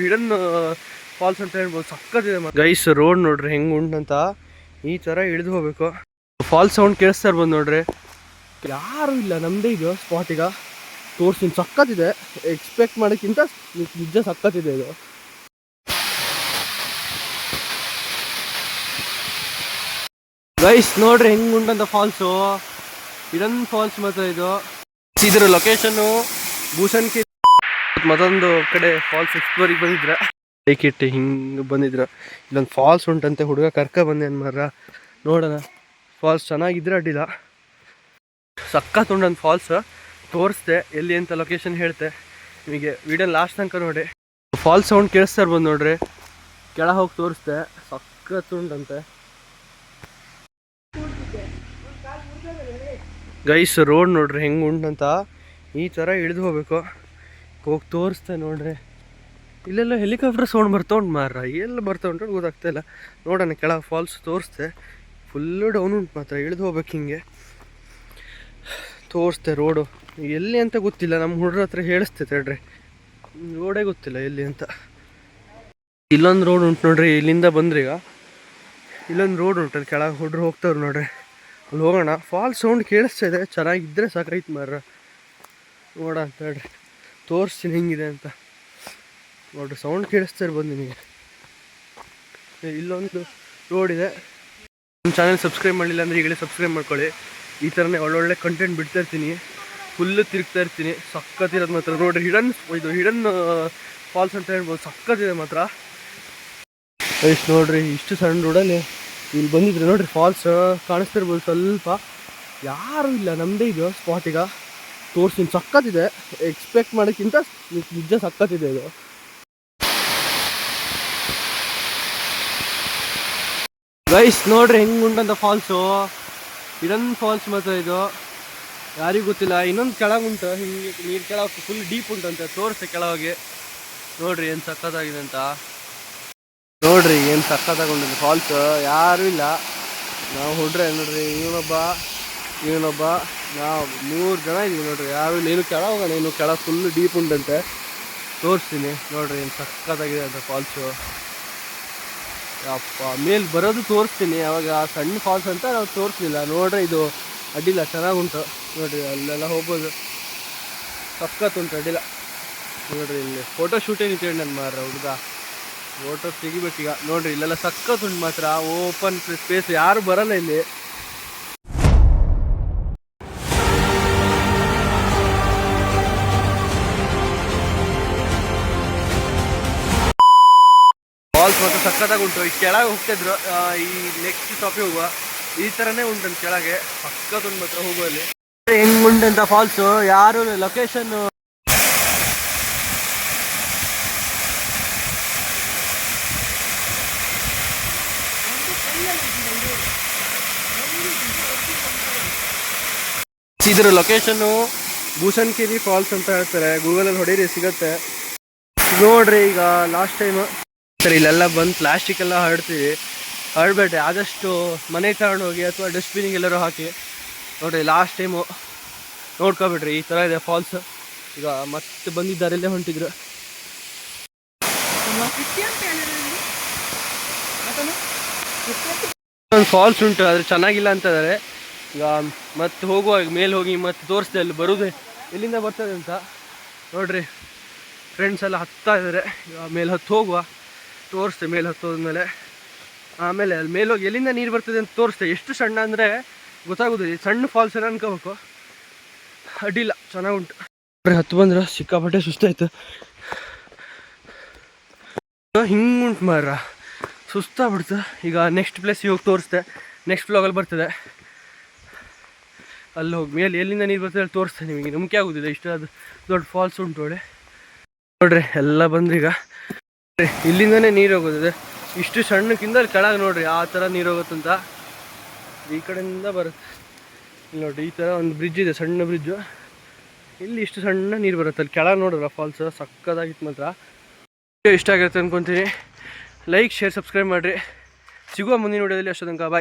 Hidden falls ಅಂತ ಹೇಳ್ಬೋದು. ಸಕ್ಕತ್ತಿದೆ guys. Road ನೋಡ್ರಿ ಹೆಂಗ್ ಉಂಟಂತ. ಈ ತರ ಇಳಿದು ಹೋಗ್ಬೇಕು. ಫಾಲ್ಸ್ ಸೌಂಡ್ ಕೇಳಿಸ್ತಾ ಇರ್ಬೋದು ನೋಡ್ರಿ. ಯಾರು ಇಲ್ಲ, ನಮ್ದೇ ಇದು ಸ್ಪಾಟ್. ಈಗ ತೋರಿಸ್ತೀನಿ, ಸಕ್ಕತ್ತಿದೆ. ಎಕ್ಸ್ಪೆಕ್ಟ್ ಮಾಡೋಕ್ಕಿಂತ ನಿಜ ಸಕ್ಕತ್ತಿದೆ ಇದು. ಗೈಸ್ ನೋಡ್ರಿ ಹೆಂಗ್ ಉಂಟಂತ ಫಾಲ್ಸು. ಹಿಡನ್ ಫಾಲ್ಸ್ ಮಾತ್ರ ಇದು. ಇದ್ರ ಲೊಕೇಶನ್ನು ಭೂಷಣ್ಕೇರಿ. ಮತ್ತೊಂದು ಕಡೆ ಫಾಲ್ಸ್ ಎಕ್ಸ್ಪ್ಲೋರಿಗೆ ಬಂದಿದ್ರ ಬೈಕ್ ಇಟ್ಟು ಹಿಂಗೆ ಬಂದಿದ್ರ. ಇಲ್ಲೊಂದು ಫಾಲ್ಸ್ ಉಂಟಂತೆ. ಹುಡುಗ ಕರ್ಕ ಬಂದೆ ಅನ್ಮಾರ, ನೋಡೋಣ. ಫಾಲ್ಸ್ ಚೆನ್ನಾಗಿದ್ರೆ ಅಡ್ಡಿಲ್ಲ. ಸಕ್ಕತ್ ಉಂಟಂತ ಫಾಲ್ಸ್. ತೋರಿಸ್ದೆ ಎಲ್ಲಿ ಅಂತ ಲೊಕೇಶನ್ ಹೇಳ್ತೆ ನಿಮಗೆ. ವಿಡಿಯೋ ಲಾಸ್ಟ್ ತನಕ ನೋಡಿ. ಫಾಲ್ಸ್ ಸೌಂಡ್ ಕೇಳಿಸ್ತಾ ಇರ್ಬೋದು ನೋಡ್ರಿ. ಕೆಳಗೆ ಹೋಗಿ ತೋರಿಸ್ದೆ. ಸಕ್ಕತ್ ಉಂಟಂತೆ ಗೈಸ್. ರೋಡ್ ನೋಡ್ರಿ ಹೆಂಗೆ ಉಂಟಂತ. ಈ ಥರ ಇಳಿದು ಹೋಗ್ಬೇಕು. ಹೋಗಿ ತೋರಿಸ್ತೆ ನೋಡ್ರಿ. ಇಲ್ಲೆಲ್ಲ ಹೆಲಿಕಾಪ್ಟರ್ ಸೌಂಡ್ ಬರ್ತಾ ಉಂಟು ಮಾರ. ಎಲ್ಲಿ ಬರ್ತಾ ಉಂಟು ಗೊತ್ತಾಗ್ತಾ ಇಲ್ಲ. ನೋಡೋಣ ಕೆಳಗೆ ಫಾಲ್ಸ್ ತೋರಿಸ್ತೆ. ಫುಲ್ಲು ಡೌನ್ ಉಂಟು ಮಾತ್ರ. ಇಳಿದು ಹೋಗ್ಬೇಕು ಹಿಂಗೆ. ತೋರಿಸ್ತೆ ರೋಡು ಎಲ್ಲಿ ಅಂತ ಗೊತ್ತಿಲ್ಲ. ನಮ್ಮ ಹುಡುಗ್ರ ಹತ್ರ ಹೇಳಿಸ್ತೈತೆ ಹೇಳ್ರಿ. ರೋಡೇ ಗೊತ್ತಿಲ್ಲ ಎಲ್ಲಿ ಅಂತ. ಇಲ್ಲೊಂದು ರೋಡ್ ಉಂಟು ನೋಡ್ರಿ. ಇಲ್ಲಿಂದ ಬಂದ್ರಿ ಈಗ ಇಲ್ಲೊಂದು ರೋಡ್ ಉಂಟು. ಅಲ್ಲಿ ಕೆಳಗೆ ಹುಡ್ರು ಹೋಗ್ತಾವ್ರು ನೋಡ್ರಿ. ಅಲ್ಲಿ ಹೋಗೋಣ. ಫಾಲ್ಸ್ ಸೌಂಡ್ ಕೇಳಿಸ್ತಾ ಇದೆ. ಚೆನ್ನಾಗಿದ್ದರೆ ಸಾಕೈತೆ ಮಾರ. ನೋಡ ಅಂತ ಹೇಳ್ರಿ. ತೋರಿಸ್ತೀನಿ ಹೆಂಗಿದೆ ಅಂತ ನೋಡ್ರಿ. ಸೌಂಡ್ ಕೇಳಿಸ್ತಾ ಇರ್ಬೋದು ನಿಮಗೆ. ಇಲ್ಲೊಂದು ರೋಡ್ ಇದೆ. ನಮ್ಮ ಚಾನಲ್ ಸಬ್ಸ್ಕ್ರೈಬ್ ಮಾಡಲಿಲ್ಲ ಅಂದರೆ ಈಗಲೇ ಸಬ್ಸ್ಕ್ರೈಬ್ ಮಾಡ್ಕೊಳ್ಳಿ. ಈ ಥರನೇ ಒಳ್ಳೊಳ್ಳೆ ಕಂಟೆಂಟ್ ಬಿಡ್ತಾ ಇರ್ತೀನಿ. ಫುಲ್ಲು ತಿರುಗ್ತಾ ಇರ್ತೀನಿ. ಸಕ್ಕತ್ತಿರೋದು ಮಾತ್ರ ನೋಡ್ರಿ. ಹಿಡನ್ ಫಾಲ್ಸ್ ಅಂತ ಹೇಳ್ಬೋದು. ಸಕ್ಕತ್ತಿದೆ ಮಾತ್ರ. ಎಷ್ಟು ನೋಡ್ರಿ, ಇಷ್ಟು ಸಣ್ಣ ರೋಡಲ್ಲಿ ಇಲ್ಲಿ ಬಂದಿದ್ರೆ ನೋಡ್ರಿ. ಫಾಲ್ಸ್ ಕಾಣಿಸ್ತಿರ್ಬೋದು ಸ್ವಲ್ಪ. ಯಾರು ಇಲ್ಲ, ನಮ್ಮದೇ ಇದು ಸ್ಪಾಟ್. ಈಗ ತೋರಿಸ್ತೀನಿ, ಸಕ್ಕತ್ತಿದೆ. ಎಕ್ಸ್ಪೆಕ್ಟ್ ಮಾಡೋಕ್ಕಿಂತ ನಿಜ ಸಕ್ಕತ್ತಿದೆ ಇದು. ಗೈಸ್ ನೋಡ್ರಿ ಹೆಂಗೆ ಉಂಟಂತ ಫಾಲ್ಸು. ಹಿಡನ್ ಫಾಲ್ಸ್ ಮಾತ್ರ ಇದು. ಯಾರಿಗೂ ಗೊತ್ತಿಲ್ಲ. ಇನ್ನೊಂದು ಕೆಳಗೆ ಉಂಟು. ಹಿಂಗೆ ನೀರು ಕೆಳಗೆ ಫುಲ್ ಡೀಪ್ ಉಂಟಂತೆ. ತೋರಿಸ್ತೆ ಕೆಳಗೆ ನೋಡ್ರಿ ಏನು ಸಕ್ಕತ್ತಾಗಿದೆ ಅಂತ. ನೋಡ್ರಿ ಏನು ಸಕ್ಕತ್ತಾಗಿ ಉಂಟಂತೆ ಫಾಲ್ಸ್. ಯಾರೂ ಇಲ್ಲ, ನಾವು ಹುಡ್ರೆ ನೋಡ್ರಿ. ಇವನೊಬ್ಬ ನಾವು 3 ಜನ ಇದೀವಿ ನೋಡ್ರಿ. ಯಾರು ಇಲ್ಲ. ಏನು ಕೆಳಗೆ ಹೋಗೋಣ. ಏನು ಕೆಳಗೆ ಫುಲ್ ಡೀಪ್ ಉಂಟಂತೆ. ತೋರಿಸ್ತೀನಿ ನೋಡ್ರಿ ಏನು ಸಕ್ಕತ್ತಾಗಿದೆ ಅಂತ ಫಾಲ್ಸು. ಅಪ್ಪ ಮೇಲೆ ಬರೋದು ತೋರಿಸ್ತೀನಿ. ಅವಾಗ ಸಣ್ಣ ಫಾಲ್ಸ್ ಅಂತ ನಾವು ತೋರಿಸ್ಲಿಲ್ಲ ನೋಡ್ರಿ. ಇದು ಅಡ್ಡಿಲ್ಲ, ಚೆನ್ನಾಗುಂಟು ನೋಡ್ರಿ. ಅಲ್ಲೆಲ್ಲ ಹೋಗ್ಬೋದು. ಸಕ್ಕತ್ ಉಂಟು, ಅಡ್ಡಿಲ್ಲ ನೋಡ್ರಿ. ಇಲ್ಲಿ ಫೋಟೋ ಶೂಟಿಂಗ್ ಇಟ್ಕೊಂಡು ನನ್ನ ಮಾರ ಹುಡುಗ. ಫೋಟೋ ತೆಗಿಬೇಕೀಗ ನೋಡ್ರಿ. ಇಲ್ಲೆಲ್ಲ ಸಕ್ಕತ್ ಉಂಟು ಮಾತ್ರ. ಓಪನ್ ಸ್ಪೇಸ್, ಯಾರು ಬರಲ್ಲ ಇಲ್ಲಿ. ಫಾಲ್ಸ್ ಮಾತ್ರ ಸಕ್ಕತ್ತಾಗಿ ಉಂಟು. ಈ ಕೆಳಗೆ ಹೋಗ್ತಿದ್ರು. ಈ ನೆಕ್ಸ್ಟ್ ಸ್ಟಾಪಿಗೆ ಹೋಗುವ ಈ ಥರನೇ ಉಂಟಂತ ಕೆಳಗೆ. ಸಕ್ಕತ್ ಉಂಟು ಮಾತ್ರ ಹೋಗುವಲ್ಲಿ. ಹೆಂಗ್ ಉಂಟಂತ ಫಾಲ್ಸು. ಯಾರು ಲೊಕೇಶನ್ ಇದ್ರ ಲೊಕೇಶನ್ನು ಭೂಷಣ್ಕೇರಿ ಫಾಲ್ಸ್ ಅಂತ ಹೇಳ್ತಾರೆ. ಗೂಗಲಲ್ಲಿ ಹೊಡೀರಿ, ಸಿಗತ್ತೆ ನೋಡ್ರಿ. ಈಗ ಲಾಸ್ಟ್ ಟೈಮ್ ಸರಿ ಇಲ್ಲೆಲ್ಲ ಬಂದು ಪ್ಲಾಸ್ಟಿಕ್ ಎಲ್ಲ ಹರಡ್ಬೇಡ್ರಿ. ಆದಷ್ಟು ಮನೆಗೆ ತಗೊಂಡು ಹೋಗಿ ಅಥವಾ ಡಸ್ಟ್ಬಿನಿಗೆ ಎಲ್ಲರೂ ಹಾಕಿ ನೋಡ್ರಿ. ಲಾಸ್ಟ್ ಟೈಮು ನೋಡ್ಕೊಬಿಡ್ರಿ. ಈ ಥರ ಇದೆ ಫಾಲ್ಸ್. ಈಗ ಮತ್ತೆ ಬಂದಿದ್ದಾರೆ, ಇಲ್ಲೇ ಹೊಂಟಿದ್ರು. ಒಂದು ಫಾಲ್ಸ್ ಉಂಟು, ಆದರೆ ಚೆನ್ನಾಗಿಲ್ಲ ಅಂತ ಇದ್ದಾರೆ. ಈಗ ಮತ್ತೆ ಹೋಗುವಾಗ ಮೇಲೆ ಹೋಗಿ ಮತ್ತೆ ತೋರಿಸ್ದೆ ಅಲ್ಲಿ ಬರೋದೇ ಎಲ್ಲಿಂದ ಬರ್ತದೆ ಅಂತ ನೋಡ್ರಿ. ಫ್ರೆಂಡ್ಸ್ ಎಲ್ಲ ಹತ್ತಾ ಇದ್ದಾರೆ. ಈಗ ಮೇಲೆ ಹತ್ತು ಹೋಗುವ. ತೋರಿಸ್ದೆ ಮೇಲೆ ಹತ್ತೋದ್ಮೇಲೆ. ಆಮೇಲೆ ಅಲ್ಲಿ ಮೇಲೆ ಹೋಗಿ ಎಲ್ಲಿಂದ ನೀರು ಬರ್ತದೆ ಅಂತ ತೋರಿಸ್ದೆ. ಎಷ್ಟು ಸಣ್ಣ ಅಂದರೆ ಗೊತ್ತಾಗೋದಿಲ್ಲ. ಸಣ್ಣ ಫಾಲ್ಸ್ ಏನೋ ಅನ್ಕೋಬೇಕು. ಅಡ್ಡಿಲ್ಲ, ಚೆನ್ನಾಗುಂಟು. ಹತ್ತು ಬಂದ್ರೆ ಸಿಕ್ಕಾಪಟ್ಟೆ ಸುಸ್ತಾಯ್ತು. ಹಿಂಗುಂಟು ಮಾರ, ಸುಸ್ತಾಗ್ಬಿಡ್ತು. ಈಗ ನೆಕ್ಸ್ಟ್ ಪ್ಲೇಸಿಗೆ ಹೋಗಿ ತೋರಿಸ್ದೆ. ನೆಕ್ಸ್ಟ್ ವ್ಲಾಗಲ್ಲಿ ಬರ್ತದೆ. ಅಲ್ಲಿ ಹೋಗಿ ಮೇಲೆ ಎಲ್ಲಿಂದ ನೀರು ಬರ್ತದೆ ಅಲ್ಲಿ ತೋರಿಸ್ತೇನೆ ನಿಮಗೆ. ನಂಬಿಕೆ ಆಗೋದಿಲ್ಲ, ಇಷ್ಟು ಅದು ದೊಡ್ಡ ಫಾಲ್ಸ್ ಉಂಟು ಒಳ್ಳೆ. ನೋಡ್ರಿ ಎಲ್ಲ ಬಂದ್ರಿ. ಈಗ ಇಲ್ಲಿಂದನೇ ನೀರು ಹೋಗೋದಿದೆ. ಇಷ್ಟು ಸಣ್ಣಕ್ಕಿಂತ ಅಲ್ಲಿ ಕೆಳಗೆ ನೋಡ್ರಿ ಆ ಥರ ನೀರು ಹೋಗುತ್ತಂತ. ಈ ಕಡೆಯಿಂದ ಬರುತ್ತೆ. ಇಲ್ಲಿ ನೋಡ್ರಿ, ಈ ಥರ ಒಂದು ಬ್ರಿಡ್ಜ್ ಇದೆ, ಸಣ್ಣ ಬ್ರಿಡ್ಜು. ಇಲ್ಲಿ ಇಷ್ಟು ಸಣ್ಣ ನೀರು ಬರುತ್ತೆ. ಅಲ್ಲಿ ಕೆಳಗೆ ನೋಡ್ರಲ್ಲ ಫಾಲ್ಸ್. ಸಕ್ಕದಾಗಿತ್ತು ಮಾತ್ರ. ಇಷ್ಟ ಆಗಿರುತ್ತೆ ಅಂದ್ಕೊತೀನಿ. ಲೈಕ್, ಶೇರ್, ಸಬ್ಸ್ಕ್ರೈಬ್ ಮಾಡಿರಿ. ಸಿಗುವ ಮುಂದಿನ ವಿಡಿಯೋದಲ್ಲಿ. ಅಷ್ಟೋ ತನಕ ಬಾಯ್.